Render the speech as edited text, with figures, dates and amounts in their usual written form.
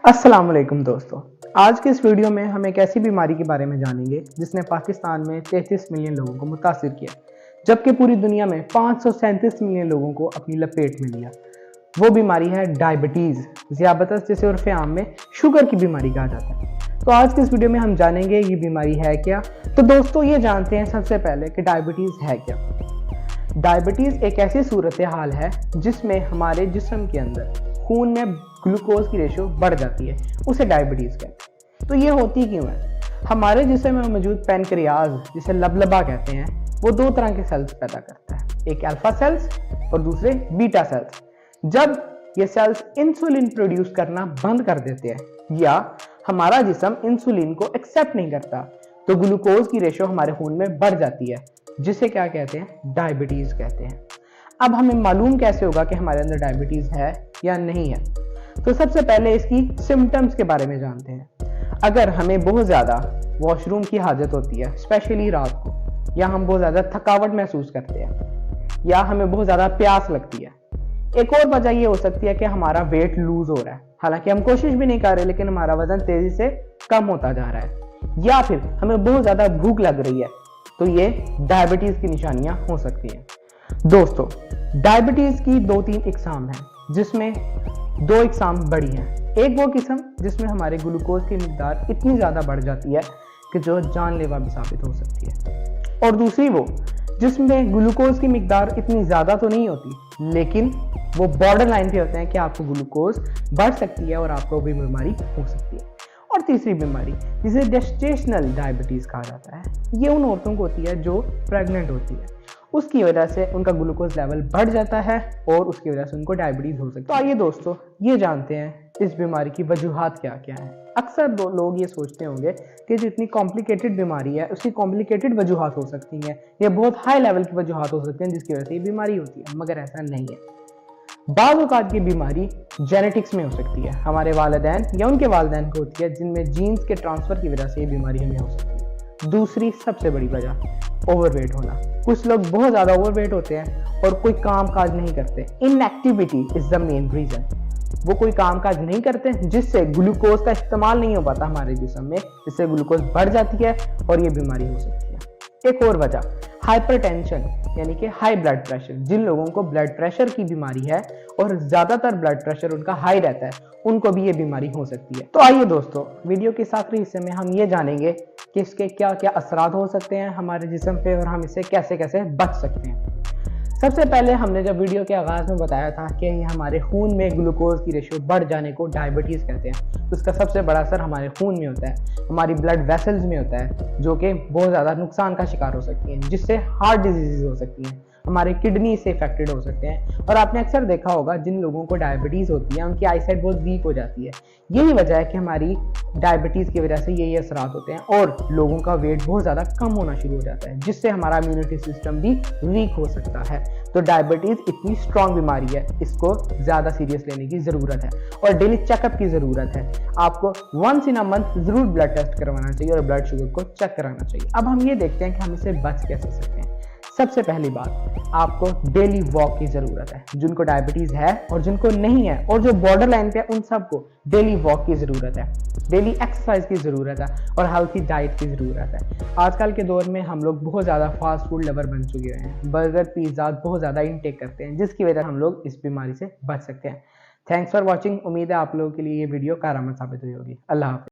अस्सलाम वालेकुम दोस्तों। आज के इस वीडियो में हम एक ऐसी बीमारी के बारे में जानेंगे जिसने पाकिस्तान में 33 मिलियन लोगों को मुतासिर किया, जबकि पूरी दुनिया में 537 मिलियन लोगों को अपनी लपेट में लिया। वो बीमारी है डायबिटीज़, ज़ियाबतस, जिसे उर्फ आम में शुगर की बीमारी कहा जाता है। तो आज के इस वीडियो में हम जानेंगे ये बीमारी है क्या। तो दोस्तों ये जानते हैं सबसे पहले कि डायबिटीज़ है क्या। डायबिटीज़ एक ऐसी सूरत हाल है जिसमें हमारे जिस्म के अंदर खून में ग्लूकोज की रेशो बढ़ जाती है, उसे डायबिटीज़ कहते हैं। तो ये होती क्यों है? हमारे जिस्म में मौजूद पैनक्रियाज, जिसे लबलबा कहते हैं, वो दो तरह के सेल्स पैदा करता है, एक अल्फा सेल्स और दूसरे बीटा सेल्स। जब ये सेल्स इंसुलिन प्रोड्यूस करना बंद कर देते हैं या हमारा जिस्म इंसुलिन को एक्सेप्ट नहीं करता, तो ग्लूकोज की रेशो हमारे खून में बढ़ जाती है, जिसे क्या कहते हैं? डायबिटीज़ कहते हैं। अब हमें मालूम कैसे होगा कि हमारे अंदर डायबिटीज़ है या नहीं है? तो सबसे पहले इसकी सिम्टम्स के बारे में जानते हैं। अगर हमें बहुत ज़्यादा वॉशरूम की हाजत होती है, स्पेशली रात को, या हम बहुत ज़्यादा थकावट महसूस करते हैं, या हमें बहुत ज़्यादा प्यास लगती है। एक और वजह ये हो सकती है कि हमारा वेट लूज हो रहा है, हालांकि हम कोशिश भी नहीं कर रहे, लेकिन हमारा वजन तेज़ी से कम होता जा रहा है, या फिर हमें बहुत ज़्यादा भूख लग रही है, तो ये डायबिटीज़ की निशानियाँ हो सकती हैं। दोस्तों, डायबिटीज़ की 2-3 इकसाम हैं, जिसमें 2 इकसाम बड़ी हैं। एक वो किस्म जिसमें हमारे ग्लूकोज की मिकदार इतनी ज़्यादा बढ़ जाती है कि जो जानलेवा भी साबित हो सकती है, और दूसरी वो जिसमें ग्लूकोज की मिकदार इतनी ज़्यादा तो नहीं होती, लेकिन वो बॉर्डर लाइन पे होते हैं कि आपको ग्लूकोज बढ़ सकती है और आपको भी बीमारी हो सकती है। और तीसरी बीमारी जिसे जेस्टेशनल डायबिटीज़ कहा जाता है, ये उन औरतों को होती है जो प्रेग्नेंट होती है, उसकी वजह से उनका ग्लूकोज लेवल बढ़ जाता है और उसकी वजह से उनको डायबिटीज़ हो सकती है। तो आइए दोस्तों ये जानते हैं इस बीमारी की वजूहात क्या क्या हैं। अक्सर लोग ये सोचते होंगे कि जो इतनी कॉम्प्लिकेटेड बीमारी है उसकी कॉम्प्लिकेटेड वजूहात हो सकती हैं, या बहुत हाई लेवल की वजूहात हो सकती हैं जिसकी वजह से ये बीमारी होती है, मगर ऐसा नहीं है। बाज़ औक़ात की बीमारी जेनेटिक्स में हो सकती है, हमारे वालिदैन या उनके वालिदैन को होती है, जिनमें जीन्स के ट्रांसफ़र की वजह से ये बीमारी हमें हो सकती है। दूसरी सबसे बड़ी वजह ओवरवेट होना। कुछ लोग बहुत ज़्यादा ओवरवेट होते हैं और कोई काम काज नहीं करते। Inactivity is the main reason. वो कोई काम काज नहीं करते जिससे ग्लूकोज का इस्तेमाल नहीं हो पाता हमारे जिस्म में, जिससे ग्लूकोज बढ़ जाती है और ये बीमारी हो सकती है। एक और वजह हाइपरटेंशन, यानी कि हाई ब्लड प्रेशर। जिन लोगों को ब्लड प्रेशर की बीमारी है और ज़्यादातर ब्लड प्रेशर उनका हाई रहता है, उनको भी ये बीमारी हो सकती है। तो आइए दोस्तों, वीडियो के आखिरी हिस्से में हम ये जानेंगे कि इसके क्या क्या असरात हो सकते हैं हमारे जिस्म पे और हम इससे कैसे कैसे बच सकते हैं। सबसे पहले हमने जब वीडियो के आगाज़ में बताया था कि हमारे खून में ग्लूकोज की रेशो बढ़ जाने को डायबिटीज़ कहते हैं, तो इसका सबसे बड़ा असर हमारे खून में होता है, हमारी ब्लड वेसल्स में होता है, जो कि बहुत ज़्यादा नुकसान का शिकार हो सकती हैं, जिससे हार्ट डिजीज़ हो सकती हैं, हमारे किडनी से इफेक्टेड हो सकते हैं। और आपने अक्सर देखा होगा जिन लोगों को डायबिटीज़ होती है उनकी आईसाइट बहुत वीक हो जाती है। यही वजह है कि हमारी डायबिटीज़ की वजह से यही असरात होते हैं और लोगों का वेट बहुत ज़्यादा कम होना शुरू हो जाता है, जिससे हमारा इम्यूनिटी सिस्टम भी वीक हो सकता है। तो डायबिटीज़ इतनी स्ट्रॉन्ग बीमारी है, इसको ज़्यादा सीरियस लेने की ज़रूरत है और डेली चेकअप की ज़रूरत है। आपको वंस इन अ मंथ ज़रूर ब्लड टेस्ट करवाना चाहिए और ब्लड शुगर को चेक कराना चाहिए। अब हम ये देखते हैं कि हम इससे बच कैसे सकते हैं। सबसे पहली बात, आपको डेली वॉक की ज़रूरत है। जिनको डायबिटीज़ है और जिनको नहीं है और जो बॉर्डर लाइन पे है, उन सबको डेली वॉक की ज़रूरत है, डेली एक्सरसाइज की ज़रूरत है और हेल्थी डाइट की ज़रूरत है। आजकल के दौर में हम लोग बहुत ज़्यादा फास्ट फूड लवर बन चुके हैं, बर्गर पिज़्ज़ा बहुत ज़्यादा इंटेक करते हैं, जिसकी वजह से हम लोग इस बीमारी से बच सकते हैं। Thanks for watching. उम्मीद है आप लोगों के लिए ये वीडियो कारगर साबित हुई होगी। अल्लाह हाफ़िज़।